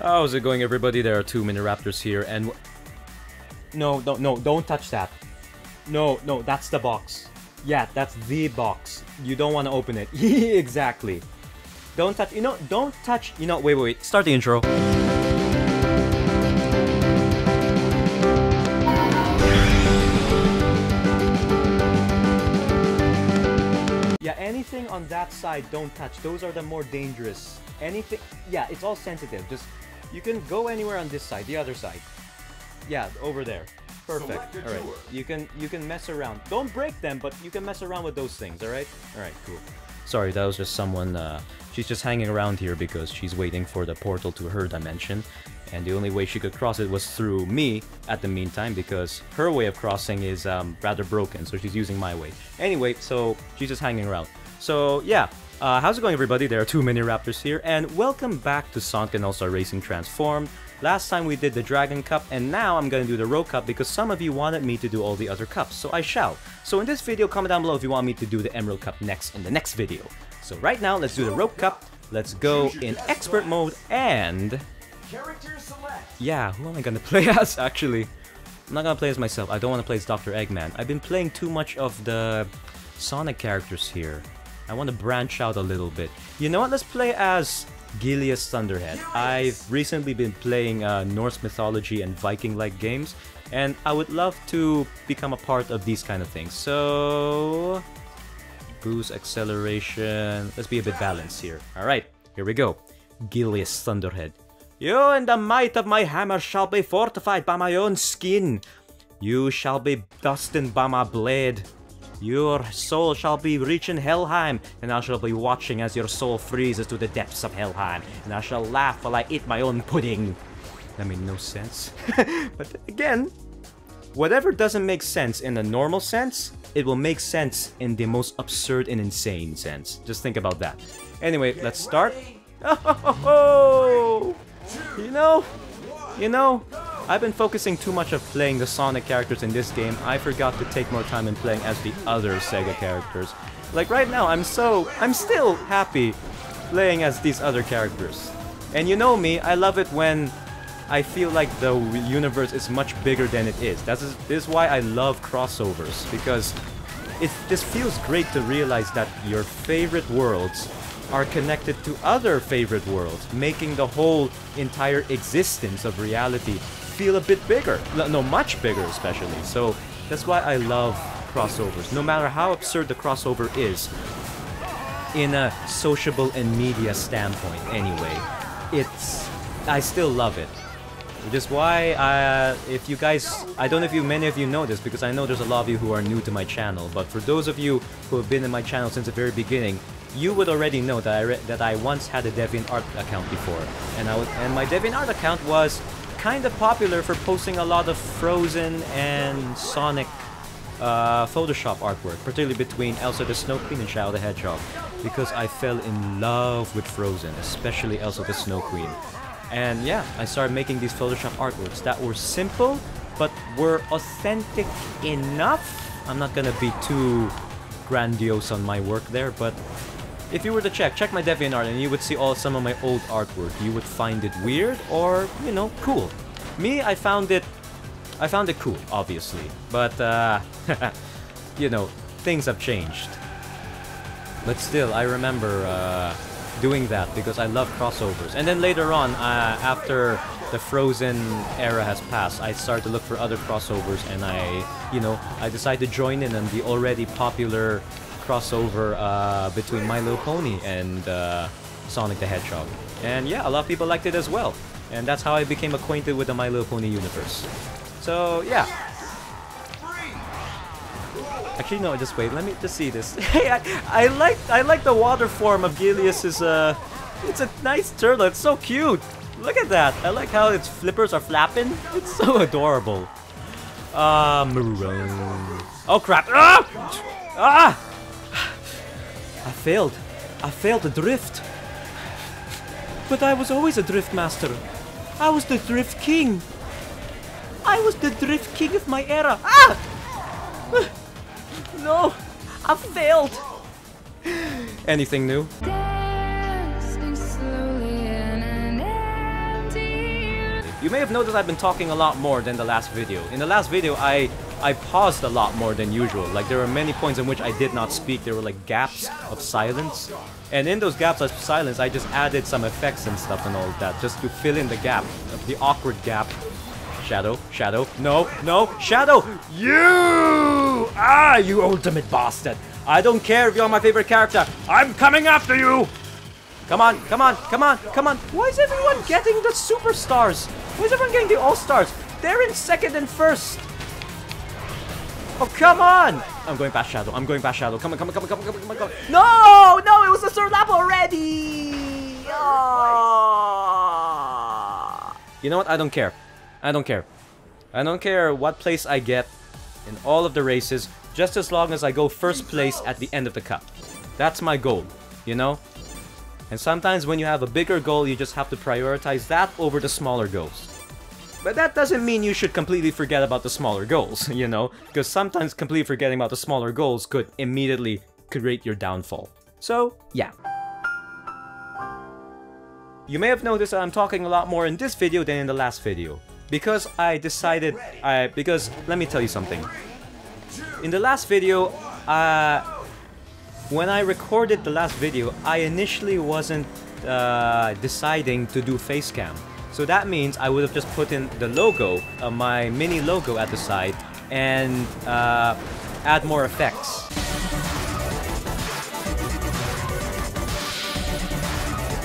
How's it going, everybody? There are twomanyraptors here, and no, don't touch that. No, that's the box. Yeah, that's the box. You don't want to open it. Exactly. Don't touch. Don't touch. Wait. Start the intro. Yeah, anything on that side, don't touch. Those are the more dangerous. Anything. Yeah, it's all sensitive. Just. You can go anywhere on this side, the other side. Yeah, over there. Perfect. Alright. You can mess around. Don't break them, but you can mess around with those things, alright? Alright, cool. Sorry, that was just someone, she's just hanging around here because she's waiting for the portal to her dimension. And the only way she could cross it was through me at the meantime, because her way of crossing is rather broken, so she's using my way. Anyway, so she's just hanging around. So, yeah. How's it going, everybody? There are twomanyraptors here, and welcome back to Sonic and All-Star Racing Transformed. Last time we did the Dragon Cup, and now I'm gonna do the Rogue Cup because some of you wanted me to do all the other cups, so I shall. So in this video, comment down below if you want me to do the Emerald Cup next in the next video. So right now, let's do the Rogue Cup. Let's go in expert mode, and yeah, who am I gonna play as, actually? I'm not gonna play as myself. I don't want to play as Dr. Eggman. I've been playing too much of the Sonic characters here. I want to branch out a little bit. You know what? Let's play as 𝐤𝐸's Thunderhead. I've recently been playing Norse mythology and Viking-like games, and I would love to become a part of these kind of things. So, boost acceleration. Let's be a bit balanced here. Alright, here we go. 𝐤𝐸's Thunderhead. You and the might of my hammer shall be fortified by my own skin. You shall be dusted by my blade. Your soul shall be reaching Helheim, and I shall be watching as your soul freezes to the depths of Helheim, and I shall laugh while I eat my own pudding. That made no sense. But again, whatever doesn't make sense in a normal sense, it will make sense in the most absurd and insane sense. Just think about that. Anyway, let's start. Oh, you know, I've been focusing too much of playing the Sonic characters in this game. I forgot to take more time in playing as the other Sega characters. Like right now, I'm still happy playing as these other characters. And you know me, I love it when I feel like the universe is much bigger than it is. This is why I love crossovers, because this feels great to realize that your favorite worlds are connected to other favorite worlds, making the whole entire existence of reality feel a bit bigger. No, much bigger especially. So that's why I love crossovers. No matter how absurd the crossover is, in a sociable and media standpoint anyway, I still love it. Which is why, if you guys, I don't know if many of you know this, because I know there's a lot of you who are new to my channel, but for those of you who have been in my channel since the very beginning, you would already know that I once had a DeviantArt account before, and my DeviantArt account was kind of popular for posting a lot of Frozen and Sonic Photoshop artwork, particularly between Elsa the Snow Queen and Xiao the Hedgehog, because I fell in love with Frozen, especially Elsa the Snow Queen. And yeah, I started making these Photoshop artworks that were simple, but were authentic enough. I'm not gonna be too grandiose on my work there, but if you were to check my DeviantArt and you would see some of my old artwork, you would find it weird or, cool. Me, I found it cool, obviously. But, things have changed. But still, I remember doing that because I love crossovers. And then later on, after the Frozen era has passed, I started to look for other crossovers, and I decided to join in on the already popular crossover between My Little Pony and Sonic the Hedgehog. And yeah, a lot of people liked it as well. And that's how I became acquainted with the My Little Pony universe. So yeah. Actually, no, just wait. Let me just see this. Hey, I like the water form of 𝐤𝐸's. It's a nice turtle. It's so cute. Look at that. I like how its flippers are flapping. It's so adorable. Maroon. Oh crap! Ah! I failed the drift. But I was always a drift master. I was the drift king. I was the drift king of my era. Ah! No, I failed. Anything new? Dancing slowly in an empty You may have noticed I've been talking a lot more than the last video. In the last video, I paused a lot more than usual. Like, there were many points in which I did not speak. There were like gaps of silence. And in those gaps of silence, I just added some effects and stuff and all of that, just to fill in the gap, the awkward gap. Shadow, Shadow, no, no, Shadow! You! Ah, you ultimate bastard! I don't care if you're my favorite character. I'm coming after you! Come on, come on, come on, come on. Why is everyone getting the superstars? Why is everyone getting the all-stars? They're in second and first. Oh, come on! I'm going past Shadow. I'm going past Shadow. Come on, come on, come on, come on, come on, come on, come on. No! No, it was the third lap already! Oh. You know what? I don't care. I don't care. I don't care what place I get in all of the races, just as long as I go first place at the end of the cup. That's my goal, you know? And sometimes when you have a bigger goal, you just have to prioritize that over the smaller goals. But that doesn't mean you should completely forget about the smaller goals, you know? Because sometimes completely forgetting about the smaller goals could immediately create your downfall. So, yeah. You may have noticed that I'm talking a lot more in this video than in the last video. Because I decided, because let me tell you something. In the last video, when I recorded the last video, I initially wasn't deciding to do facecam. So that means I would have just put in the logo, my mini logo at the side, and add more effects.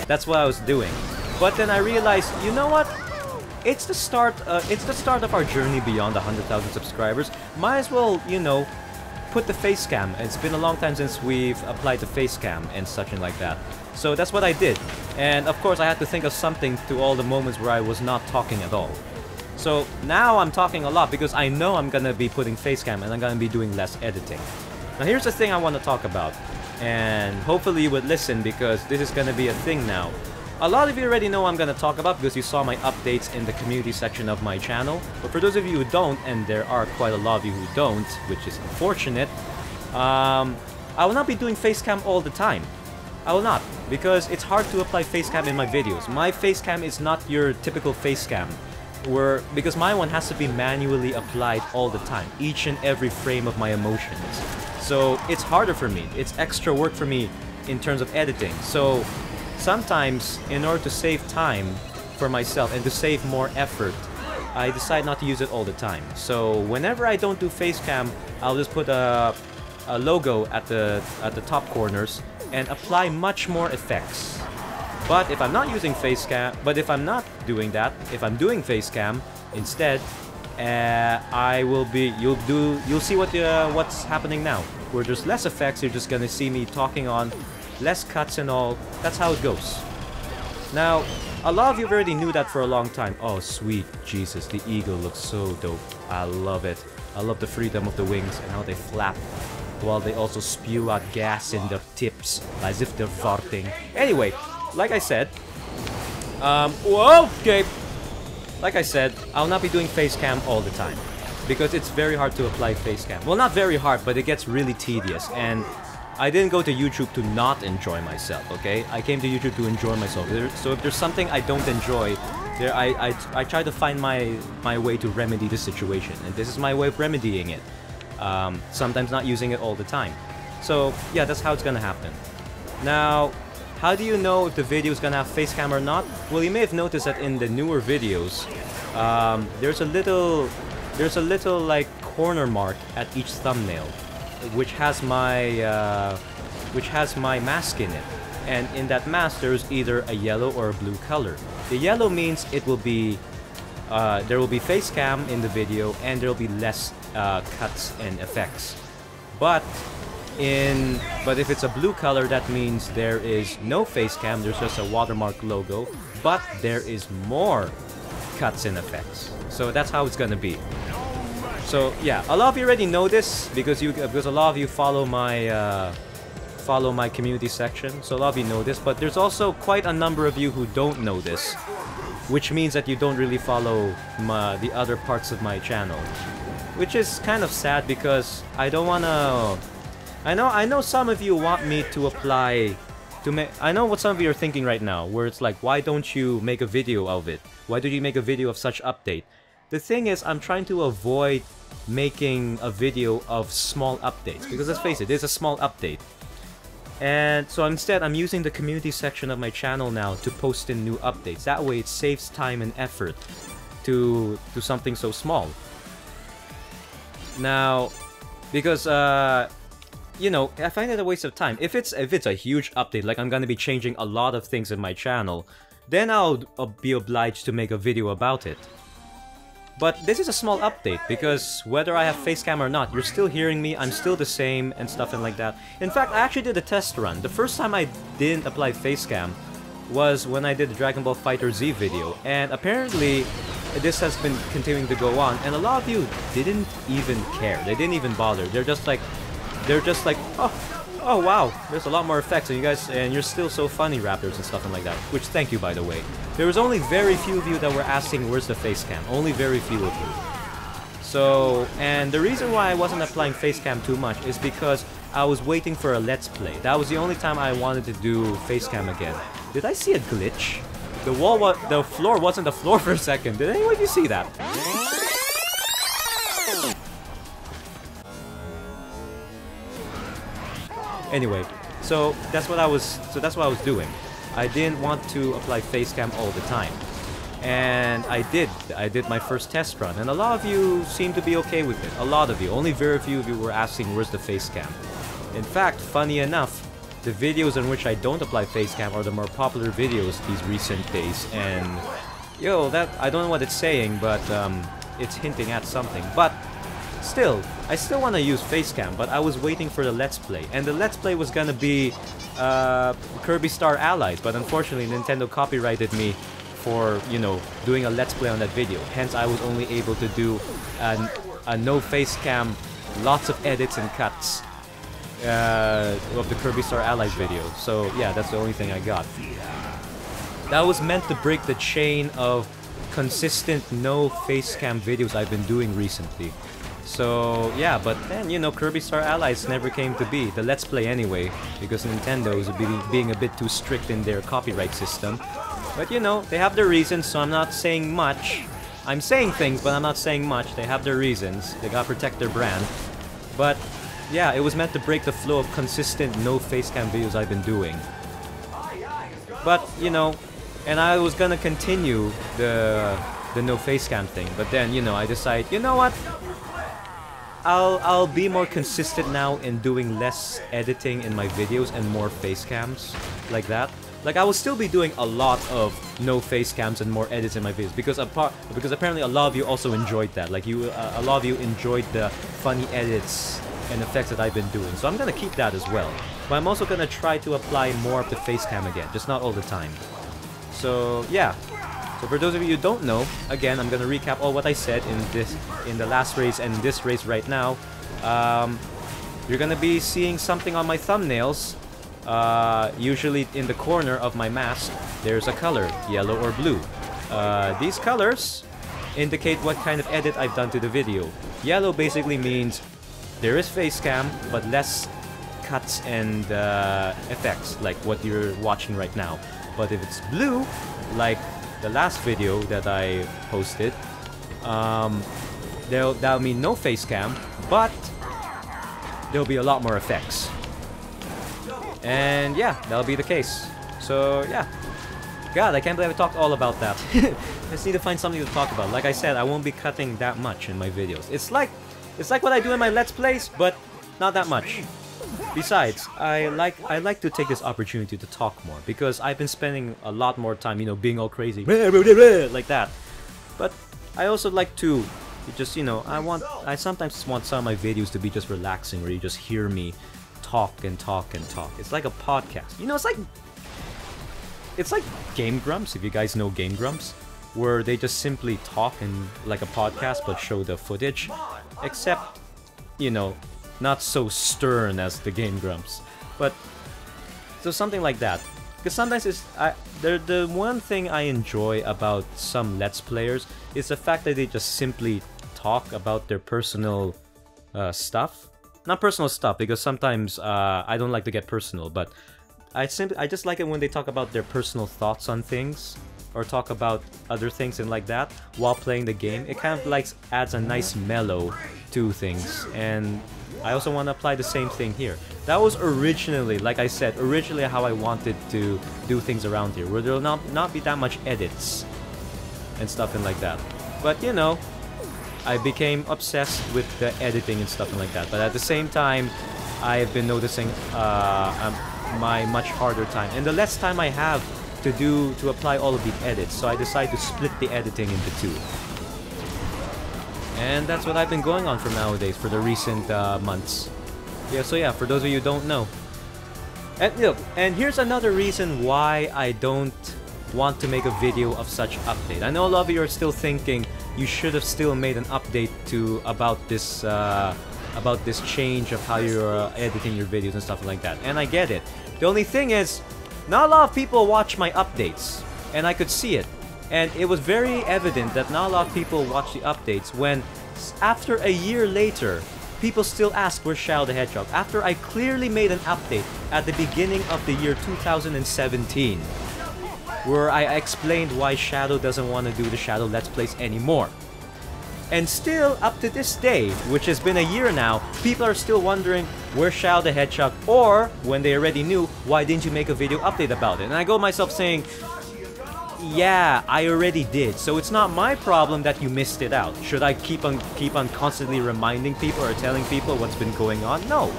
That's what I was doing. But then I realized, you know what? It's the start of our journey beyond 100,000 subscribers. Might as well, you know, put the facecam. It's been a long time since we've applied the facecam and such and like that. So that's what I did. And of course I had to think of something to all the moments where I was not talking at all. So now I'm talking a lot because I know I'm gonna be putting facecam and I'm gonna be doing less editing. Now here's the thing I want to talk about. And hopefully you would listen because this is gonna be a thing now. A lot of you already know what I'm going to talk about because you saw my updates in the community section of my channel. But for those of you who don't, and there are quite a lot of you who don't, which is unfortunate, I will not be doing facecam all the time. I will not, because it's hard to apply facecam in my videos. My facecam is not your typical facecam, because my one has to be manually applied all the time, each and every frame of my emotions. So it's harder for me. It's extra work for me in terms of editing. So sometimes, in order to save time for myself and to save more effort, I decide not to use it all the time. So whenever I don't do facecam, I'll just put a logo at the top corners and apply much more effects. But if I'm not using facecam, if I'm not doing that, if I'm doing facecam instead, you'll see what's happening now. Where there's less effects, you're just gonna see me talking on less cuts and all. That's how it goes. Now, a lot of you already knew that for a long time. Oh, sweet Jesus, the eagle looks so dope. I love it. I love the freedom of the wings and how they flap while they also spew out gas in their tips as if they're farting. Anyway, like I said, okay. Like I said, I'll not be doing facecam all the time because it's very hard to apply facecam. Well, not very hard, but it gets really tedious, and I didn't go to YouTube to not enjoy myself, okay? I came to YouTube to enjoy myself. So if there's something I don't enjoy, I try to find my way to remedy the situation. And this is my way of remedying it. Sometimes not using it all the time. So yeah, that's how it's gonna happen. Now, how do you know if the video is gonna have facecam or not? Well, you may have noticed that in the newer videos, there's a little like corner mark at each thumbnail, which has my mask in it, and in that mask there's either a yellow or a blue color. The yellow means it will be there will be facecam in the video and there will be less cuts and effects. But if it's a blue color, that means there is no facecam, there's just a watermark logo, but there is more cuts and effects. So that's how it's gonna be. So yeah, a lot of you already know this because a lot of you follow my community section. So a lot of you know this, but there's also quite a number of you who don't know this, which means that you don't really follow the other parts of my channel, which is kind of sad because I don't wanna. I know some of you want me to apply I know what some of you are thinking right now, where it's like, why don't you make a video of it? Why do you make a video of such update? The thing is, I'm trying to avoid making a video of small updates, because let's face it, it's a small update. And so instead, I'm using the community section of my channel now to post in new updates. That way, it saves time and effort to do something so small. Now, because you know, I find it a waste of time. If it's a huge update, like I'm gonna be changing a lot of things in my channel, then I'll be obliged to make a video about it. But this is a small update, because whether I have facecam or not, you're still hearing me, I'm still the same, and stuff and like that. In fact, I actually did a test run. The first time I didn't apply facecam was when I did the Dragon Ball FighterZ video, and apparently this has been continuing to go on, and a lot of you didn't even care. They didn't even bother. They're just like, oh wow, there's a lot more effects, and you guys, and you're still so funny, Raptors, and stuff and like that. Which, thank you, by the way. There was only very few of you that were asking, where's the facecam? Only very few of you. So, and the reason why I wasn't applying facecam too much is because I was waiting for a Let's Play. That was the only time I wanted to do facecam again. Did I see a glitch? The floor wasn't the floor for a second. Did anyone of you see that? Anyway, so that's what I was doing. I didn't want to apply facecam all the time. And I did my first test run, and a lot of you seemed to be okay with it. A lot of you. Only very few of you were asking where's the facecam. In fact, funny enough, the videos in which I don't apply facecam are the more popular videos these recent days, and yo, that I don't know what it's saying, but it's hinting at something. But still, I still want to use facecam, but I was waiting for the Let's Play, and the Let's Play was gonna be Kirby Star Allies, but unfortunately Nintendo copyrighted me for, you know, doing a Let's Play on that video. Hence, I was only able to do a no facecam, lots of edits and cuts of the Kirby Star Allies video. So yeah, that's the only thing I got. That was meant to break the chain of consistent no facecam videos I've been doing recently. So yeah, but then, you know, Kirby Star Allies never came to be, the Let's Play anyway, because Nintendo is being a bit too strict in their copyright system. But you know, they have their reasons, so I'm not saying much. I'm saying things, but I'm not saying much. They have their reasons. They gotta protect their brand. But yeah, it was meant to break the flow of consistent no facecam videos I've been doing. But, you know, and I was gonna continue the no facecam thing, but then, you know, I decided, you know what? I'll be more consistent now in doing less editing in my videos and more facecams, like that. Like, I will still be doing a lot of no facecams and more edits in my videos, because apparently a lot of you also enjoyed that. Like, a lot of you enjoyed the funny edits and effects that I've been doing. So I'm gonna keep that as well. But I'm also gonna try to apply more of the facecam again, just not all the time. So yeah. So for those of you who don't know, again, I'm gonna recap all what I said in the last race and this race right now. You're gonna be seeing something on my thumbnails. Usually in the corner of my mask, there's a color, yellow or blue. These colors indicate what kind of edit I've done to the video. Yellow basically means there is facecam, but less cuts and effects, like what you're watching right now. But if it's blue, like the last video that I posted, that'll mean no facecam, but there'll be a lot more effects. And yeah, that'll be the case. So yeah. God, I can't believe I talked all about that. I just need to find something to talk about. Like I said, I won't be cutting that much in my videos. It's like what I do in my Let's Plays, but not that much. Besides, I like to take this opportunity to talk more, because I've been spending a lot more time, you know, being all crazy like that. But I also like to just, you know, I sometimes want some of my videos to be just relaxing, where you just hear me talk and talk and talk. It's like a podcast. You know, it's like Game Grumps, if you guys know Game Grumps, where they just simply talk and like a podcast but show the footage, except, you know, not so stern as the Game Grumps. But so something like that. Because sometimes the one thing I enjoy about some Let's Players is the fact that they just simply talk about their personal stuff. Not personal stuff, because sometimes I don't like to get personal, but I just like it when they talk about their personal thoughts on things, or talk about other things and like that while playing the game. It kind of like adds a nice mellow to things, and I also want to apply the same thing here. That was originally, like I said, originally how I wanted to do things around here, where there will not be that much edits and stuff and like that. But you know, I became obsessed with the editing and stuff and like that. But at the same time, I've been noticing my much harder time, and the less time I have to apply all of the edits, so I decided to split the editing into two. And that's what I've been going on for nowadays, for the recent months. Yeah, so yeah, for those of you who don't know. And look, and here's another reason why I don't want to make a video of such update. I know a lot of you are still thinking you should have still made an update about this change of how you're editing your videos and stuff like that. And I get it. The only thing is, not a lot of people watch my updates, and I could see it. And it was very evident that not a lot of people watch the updates when, after a year later, people still ask where's Xiao the Hedgehog, after I clearly made an update at the beginning of the year 2017, where I explained why Shadow doesn't want to do the Shadow Let's Plays anymore. And still, up to this day, which has been a year now, people are still wondering where's Xiao the Hedgehog, or, when they already knew, why didn't you make a video update about it? And I go myself saying, yeah, I already did, so it's not my problem that you missed it out. Should I keep on constantly reminding people or telling people what's been going on? No.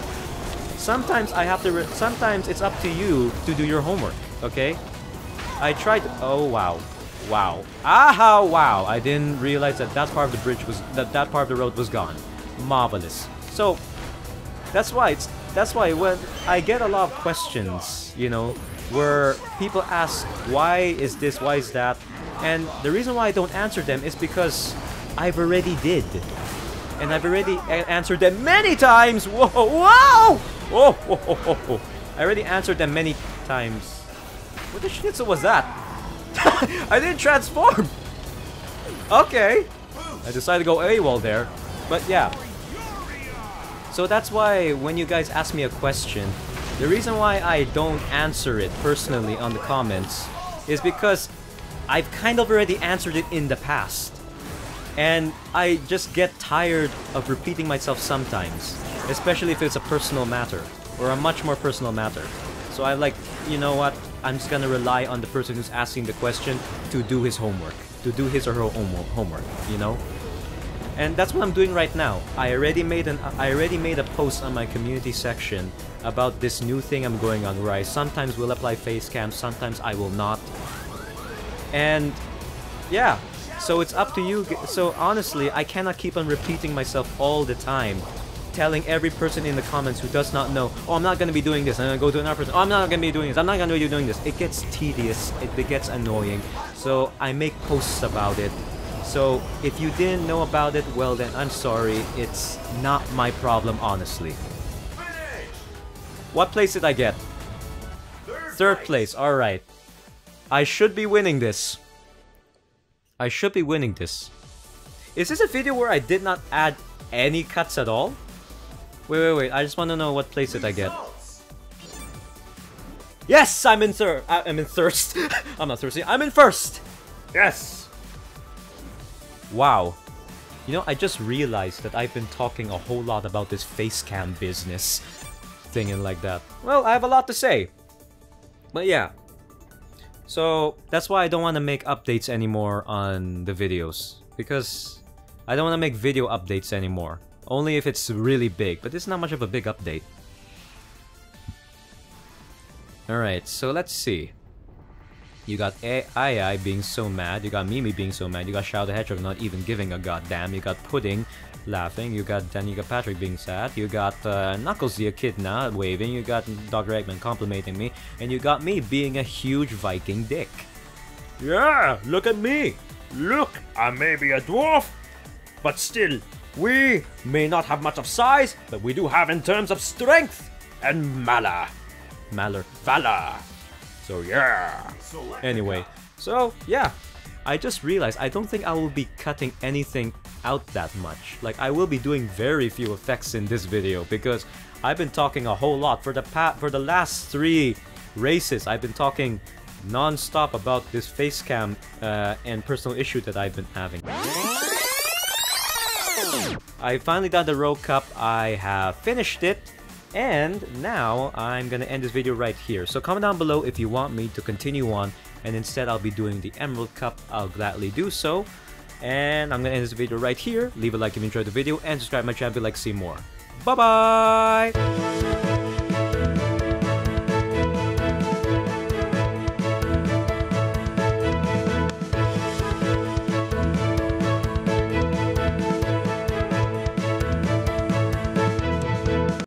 Sometimes I have to, sometimes it's up to you to do your homework, okay? I tried, oh wow. Wow. Aha, wow. I didn't realize that that part of the bridge was, that part of the road was gone. Marvelous. So, that's why when I get a lot of questions, you know, where people ask, why is this, why is that? And the reason why I don't answer them is because I've already did. And I've already answered them many times. Whoa, whoa! Whoa, whoa, whoa, whoa. I already answered them many times. What the schnitzel was that? I didn't transform! Okay. I decided to go AWOL there. But yeah. So that's why when you guys ask me a question, the reason why I don't answer it personally on the comments is because I've kind of already answered it in the past. And I just get tired of repeating myself sometimes. Especially if it's a personal matter. Or a much more personal matter. So I'm like, you know what? I'm just gonna rely on the person who's asking the question to do his homework. To do his or her own homework, you know? And that's what I'm doing right now. I already made a post on my community section about this new thing I'm going on, where I sometimes will apply facecam, sometimes I will not. And yeah, so it's up to you. So honestly, I cannot keep on repeating myself all the time, telling every person in the comments who does not know, oh, I'm not going to be doing this, I'm going to go to another person, oh, I'm not going to be doing this, I'm not going to be doing this. It gets tedious, it gets annoying, so I make posts about it. So if you didn't know about it, well then, I'm sorry, it's not my problem, honestly. What place did I get? Third place, alright. I should be winning this. I should be winning this. Is this a video where I did not add any cuts at all? Wait, I just want to know what place did I get. Yes, I'm in third. I'm in thirst. I'm not thirsty. I'm in first. Yes. Wow. You know, I just realized that I've been talking a whole lot about this facecam business thing and like that. Well, I have a lot to say. But yeah. So, that's why I don't want to make updates anymore on the videos. Because I don't want to make video updates anymore. Only if it's really big, but it's not much of a big update. Alright, so let's see. You got AI being so mad, you got Mimi being so mad, you got Xiao the Hedgehog not even giving a goddamn, you got Pudding laughing, you got Patrick being sad, you got Knuckles the Echidna waving, you got Dr. Eggman complimenting me, and you got me being a huge Viking dick. Yeah, look at me! Look, I may be a dwarf, but still, we may not have much of size, but we do have in terms of strength and valor. So yeah. Anyway, so yeah. I just realized I don't think I will be cutting anything out that much. Like, I will be doing very few effects in this video because I've been talking a whole lot for the last three races. I've been talking non-stop about this facecam and personal issue that I've been having. I finally done the Rogue Cup. I have finished it. And now I'm gonna end this video right here. So comment down below if you want me to continue on, and instead I'll be doing the Emerald Cup. I'll gladly do so. And I'm gonna end this video right here. Leave a like if you enjoyed the video, and subscribe to my channel if you'd like to see more. Bye bye!